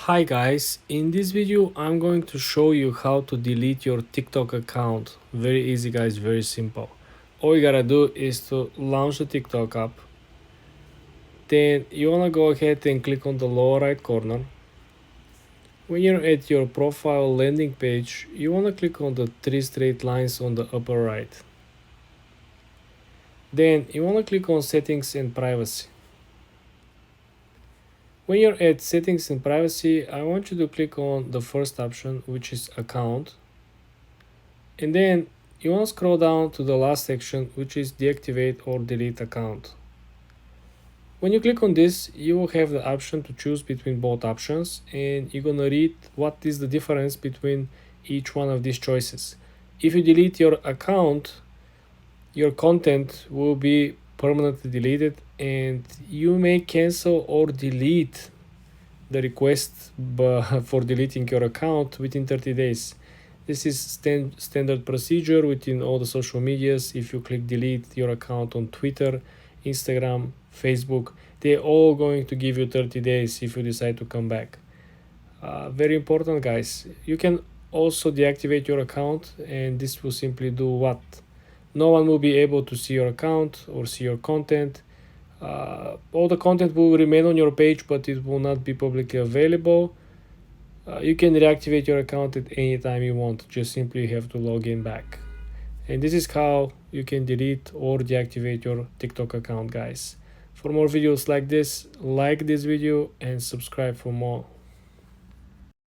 Hi guys, in this video I'm going to show you how to delete your TikTok account. Very easy guys, very simple. All you gotta do is to launch the TikTok app. Then you wanna go ahead and click on the lower right corner. When you're at your profile landing page, you wanna click on the three straight lines on the upper right. Then you wanna click on settings and privacy. When you're at settings and privacy, I want you to click on the first option, which is account. And then you want to scroll down to the last section, which is deactivate or delete account. When you click on this, you will have the option to choose between both options, and you're gonna read what is the difference between each one of these choices. If you delete your account, your content will be permanently deleted, and you may cancel or delete the request for deleting your account within 30 days. This is standard procedure within all the social medias. If you click delete your account on Twitter, Instagram, Facebook, they're all going to give you 30 days if you decide to come back. Very important guys. You can also deactivate your account, and this will simply do what? No one will be able to see your account or see your content. All the content will remain on your page, but it will not be publicly available. You can reactivate your account at any time you want. Just simply have to log in back. And this is how you can delete or deactivate your TikTok account, guys. For more videos like this, like this video and subscribe for more.